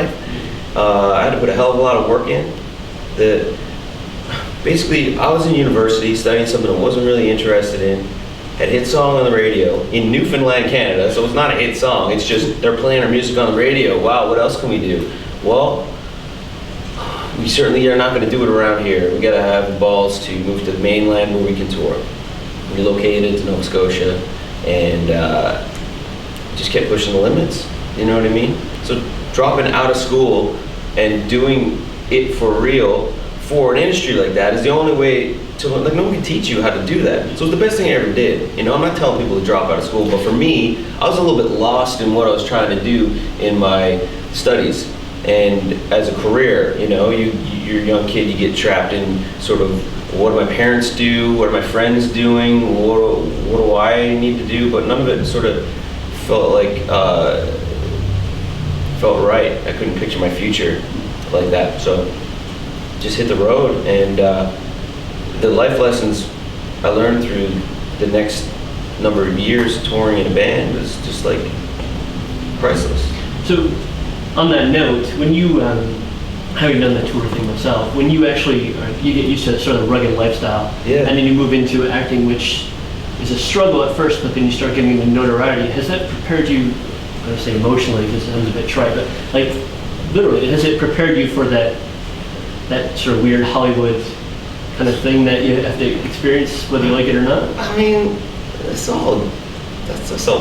life. I had to put a hell of a lot of work in. Basically, I was in university studying something I wasn't really interested in. Had a hit song on the radio in Newfoundland, Canada, so it's not a hit song, it's just they're playing our music on the radio. Wow, what else can we do? Well, we certainly are not going to do it around here. We got to have the balls to move to the mainland where we can tour. Relocated to Nova Scotia and just kept pushing the limits, you know what I mean? So dropping out of school and doing it for real for an industry like that is the only way to, like, no one can teach you how to do that. So it's the best thing I ever did. You know, I'm not telling people to drop out of school, but for me, I was a little bit lost in what I was trying to do in my studies. And as a career, you know, you're a young kid, you get trapped in sort of, what do my parents do? What are my friends doing? What do I need to do? But none of it sort of felt like, felt right. I couldn't picture my future like that. So just hit the road, and the life lessons I learned through the next number of years touring in a band was just like priceless. So on that note, when you, having done the tour thing myself, when you actually, you get used to sort of rugged lifestyle, yeah, and then you move into acting, which is a struggle at first, but then you start getting the notoriety. Has that prepared you, I'm going to say emotionally because it sounds a bit trite, but like literally, has it prepared you for that sort of weird Hollywood kind of thing that you have to experience, whether you like it or not? I mean, that's all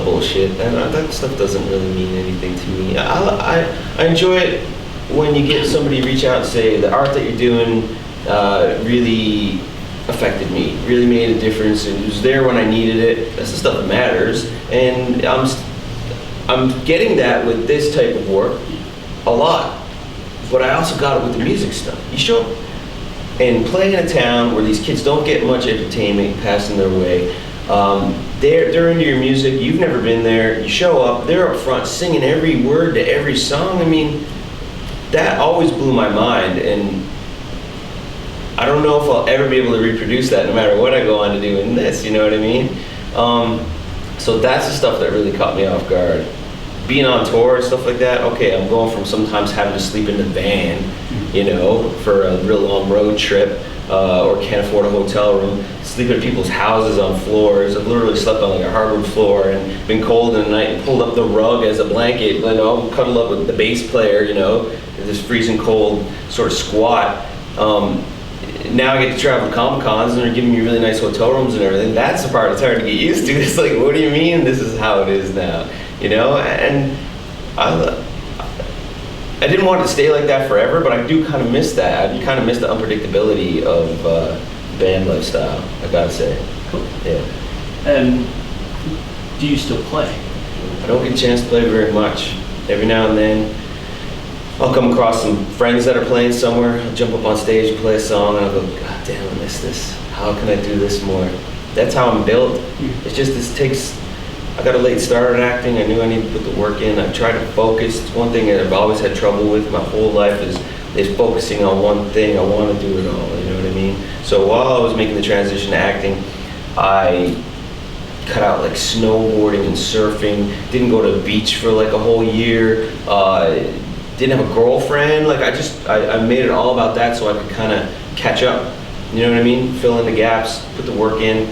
bullshit, and that stuff doesn't really mean anything to me. I enjoy it when you get somebody reach out and say the art that you're doing really affected me, really made a difference, and it was there when I needed it. That's the stuff that matters, and I'm getting that with this type of work a lot. But I also got it with the music stuff. You show up and play in a town where these kids don't get much entertainment passing their way. They're into your music. You've never been there. You show up. They're up front singing every word to every song. I mean, that always blew my mind, and I don't know if I'll ever be able to reproduce that no matter what I go on to do in this. You know what I mean? So that's the stuff that really caught me off guard. Being on tour and stuff like that, okay, I'm going from sometimes having to sleep in the van, you know, for a real long road trip, or can't afford a hotel room, sleeping at people's houses on floors. I've literally slept on like a hardwood floor and been cold in the night and pulled up the rug as a blanket, you know, cuddled up with the bass player, you know, in this freezing cold sort of squat. Now I get to travel to Comic-Cons and they're giving me really nice hotel rooms and everything. That's the part that's hard to get used to. It's like, what do you mean this is how it is now? You know, and I didn't want it to stay like that forever, but I do kind of miss that. I kind of miss the unpredictability of band lifestyle, I gotta say. Cool. Yeah. And do you still play? I don't get a chance to play very much. Every now and then, I'll come across some friends that are playing somewhere. I'll jump up on stage and play a song, and I'll go, God damn, I miss this. How can I do this more? That's how I'm built. It's just, I got a late start at acting. I knew I needed to put the work in. I tried to focus. It's one thing that I've always had trouble with my whole life is focusing on one thing. I want to do it all, you know what I mean? So while I was making the transition to acting, I cut out like snowboarding and surfing, didn't go to the beach for like a whole year, didn't have a girlfriend. Like I made it all about that so I could kind of catch up, you know what I mean? Fill in the gaps, put the work in.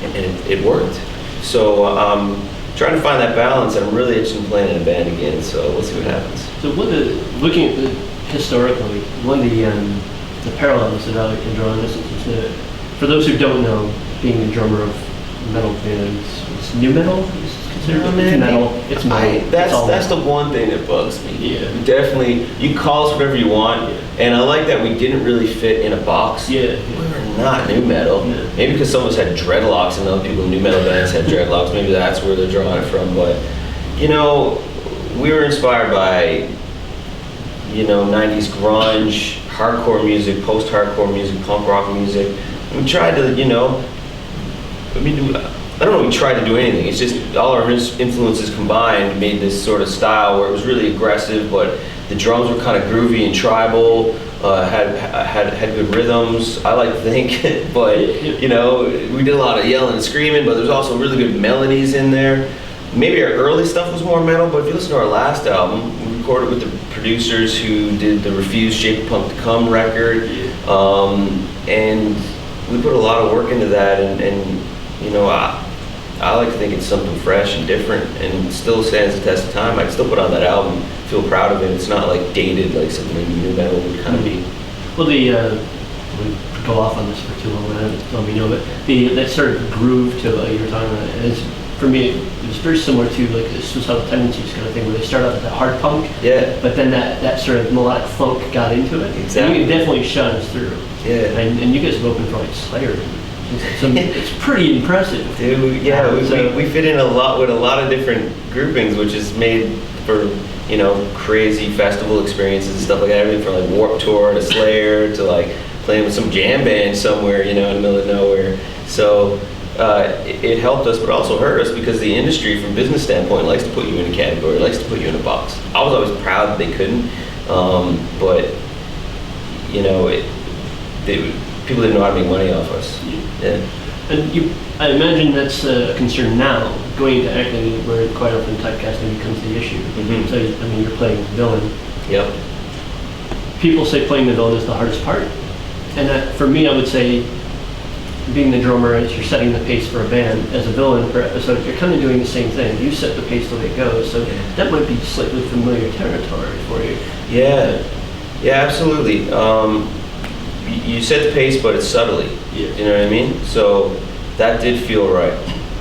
And it worked. So I'm trying to find that balance, and I'm really itching to play in a band again, so we'll see what happens. So looking at historically, one of the parallels that I can draw on this is that for those who don't know, being the drummer of metal bands, it's new metal? It's metal. It's metal. That's the one thing that bugs me. Yeah. Definitely, you call us whatever you want, and I like that we didn't really fit in a box. Yeah. We were not new metal. Yeah. Maybe because some of us had dreadlocks and other people in new metal bands had dreadlocks. Maybe that's where they're drawing it from. But, you know, we were inspired by, you know, 90s grunge, hardcore music, post-hardcore music, punk rock music. We tried to, you know, I don't know if we tried to do anything. It's just all our influences combined made this sort of style where it was really aggressive, but the drums were kind of groovy and tribal, had good rhythms, I like to think. But, you know, we did a lot of yelling and screaming, but there's also really good melodies in there. maybe our early stuff was more metal, but if you listen to our last album, we recorded with the producers who did the Refuse Shape of Punk to Come record, and we put a lot of work into that, and you know, I like to think it's something fresh and different and still stands the test of time. I can still put on that album, feel proud of it. It's not like dated like something maybe new metal would kind of be. Well, we go off on this for too long, let me know, but that sort of groove to you were talking about, is, for me, it was very similar to like the Suicidal Tendencies kind of thing, where they start off with that hard punk, but then that sort of melodic funk got into it. Exactly. And it definitely shines through. Yeah. And you guys have opened for like Slayer. So it's pretty impressive. Dude, yeah, we fit in a lot with a lot of different groupings, which is made for, you know, crazy festival experiences and stuff like that. Everything from like Warped Tour to Slayer to like playing with some jam band somewhere, you know, in the middle of nowhere. So it helped us, but also hurt us, because the industry, from a business standpoint, likes to put you in a category, likes to put you in a box. I was always proud that they couldn't, but you know, people didn't know how to make money off us. Yeah. And I imagine that's a concern now, going into acting, where quite often typecasting becomes the issue. Mm-hmm. So, I mean, you're playing villain. Yep. People say playing the villain is the hardest part. And that, for me, I would say, being the drummer, as you're setting the pace for a band, as a villain per episode, you're kind of doing the same thing. You set the pace the way it goes, so that might be slightly familiar territory for you. Yeah, absolutely. You set the pace, but it's subtly. Yeah. You know what I mean? So that did feel right.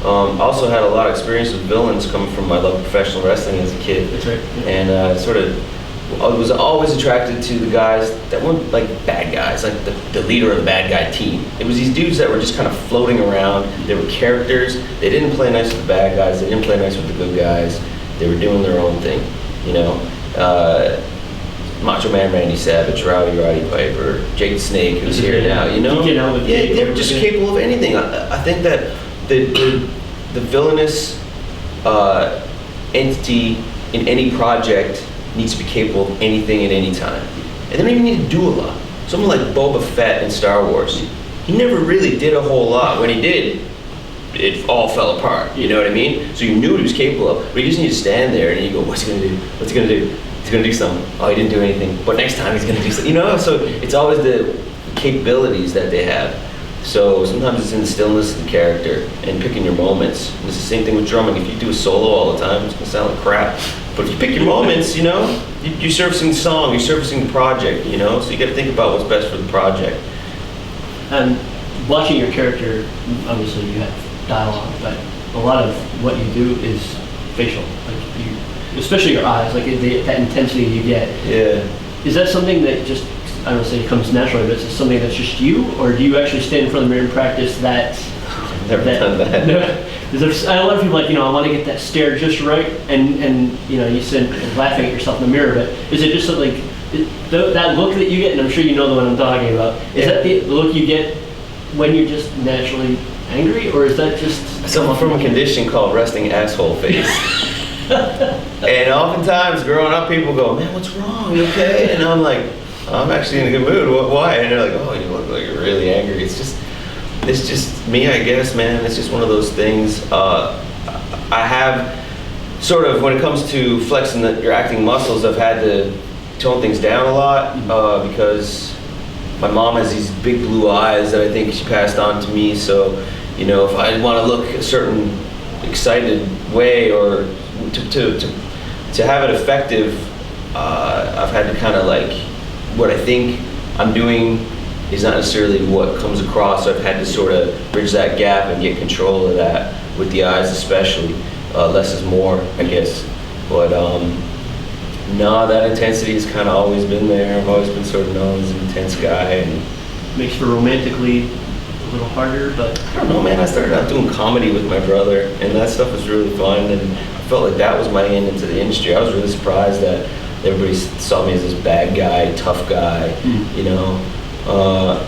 Also had a lot of experience with villains coming from my love of professional wrestling as a kid. That's right. Yeah. And I was always attracted to the guys that weren't like bad guys, like the leader of the bad guy team. It was these dudes that were just kind of floating around. They were characters. They didn't play nice with the bad guys. They didn't play nice with the good guys. They were doing their own thing, you know. Macho Man Randy Savage, Roddy Piper, Jake the Snake, who's here now, you know? Yeah, they were just capable of anything. I think that the villainous entity in any project needs to be capable of anything at any time. And they don't even need to do a lot. Someone like Boba Fett in Star Wars, he never really did a whole lot. When he did, it all fell apart, you know what I mean? So you knew what he was capable of, but you just need to stand there and you go, what's he gonna do? What's he gonna do? He's gonna do something. Oh, he didn't do anything. But next time he's gonna do something. You know, so it's always the capabilities that they have. So sometimes it's in the stillness of the character and picking your moments. And it's the same thing with drumming. If you do a solo all the time, it's gonna sound like crap. But if you pick your moments, you know, you're servicing the song, you're servicing the project, you know? So you gotta think about what's best for the project. And watching your character, obviously you have dialogue, but a lot of what you do is facial. Like you, especially your eyes, like that intensity you get. Yeah. Is that something that just, I don't say it comes naturally, but is it something that's just you, or do you actually stand in front of the mirror and practice that? I've never done that. No. There's a lot of people like, you know, I want to get that stare just right, and you know, you sit laughing at yourself in the mirror, but is it just like that look that you get, and I'm sure you know the one I'm talking about, is that the look you get when you're just naturally angry, or is that just... So from a condition called resting asshole face. And oftentimes growing up, people go, man, what's wrong? You okay? And I'm like, I'm actually in a good mood. Why? And they're like, oh, you look like you're really angry. It's just me, I guess, man. It's just one of those things. I have sort of, when it comes to flexing your acting muscles, I've had to tone things down a lot because my mom has these big blue eyes that I think she passed on to me. So, you know, if I want to look a certain excited way or to have it effective, I've had to kind of like, what I think I'm doing is not necessarily what comes across. So I've had to sort of bridge that gap and get control of that with the eyes, especially. Less is more, I guess. But no, that intensity has kind of always been there. I've always been sort of known as an intense guy. And makes for romantically a little harder, but I don't know, man. I started out doing comedy with my brother, and that stuff was really fun. And I felt like that was my end into the industry. I was really surprised that everybody saw me as this bad guy, tough guy, you know.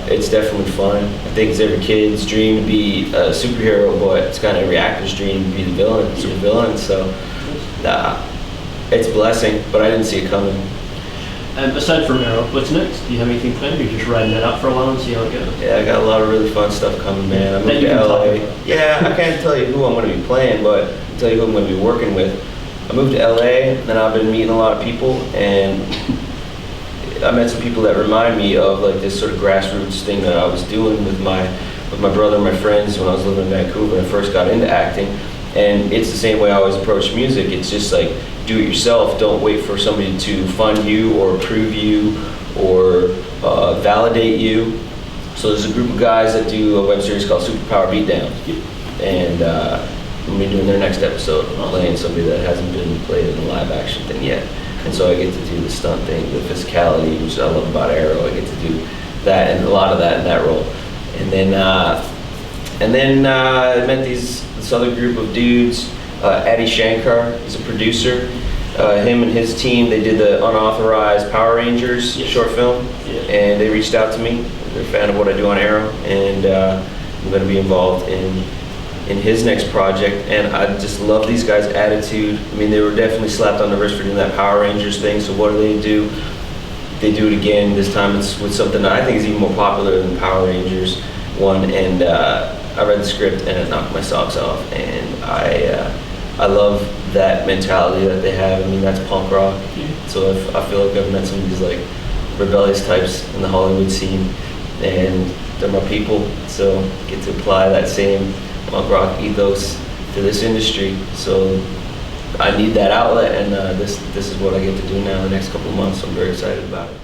It's definitely fun. I think it's every kid's dream to be a superhero, but it's kind of every actor's dream to be the villain, super villain. So, it's a blessing, but I didn't see it coming. And aside from Arrow, what's next? Do you have anything planned? Or are you just riding that out for a while and see how it goes? Yeah, I got a lot of really fun stuff coming, man. I'm moving to LA. Yeah, I can't tell you who I'm going to be playing, but tell you who I'm going to be working with. I moved to LA, and I've been meeting a lot of people, and I met some people that remind me of like this sort of grassroots thing that I was doing with my brother and my friends when I was living in Vancouver and I first got into acting. And it's the same way I always approach music. It's just like, do it yourself. Don't wait for somebody to fund you or approve you or validate you. So there's a group of guys that do a web series called Superpower Beatdown. And I'm gonna be doing their next episode, playing somebody that hasn't been played in a live action thing yet. And so I get to do the stunt thing, the physicality, which I love about Arrow. I get to do that and a lot of that in that role. And then I met this other group of dudes. Adi Shankar is a producer. Him and his team, they did the unauthorized Power Rangers short film, and they reached out to me. They're a fan of what I do on Arrow, and I'm going to be involved in his next project. And I just love these guys' attitude. I mean, they were definitely slapped on the wrist for doing that Power Rangers thing. So what do? They do it again. This time it's with something that I think is even more popular than the Power Rangers one. And I read the script and it knocked my socks off. And I love that mentality that they have. I mean, that's punk rock. So I feel like I've met some of these like rebellious types in the Hollywood scene, and they're my people. So I get to apply that same punk rock ethos to this industry. So I need that outlet, and this is what I get to do now the next couple of months. So I'm very excited about it.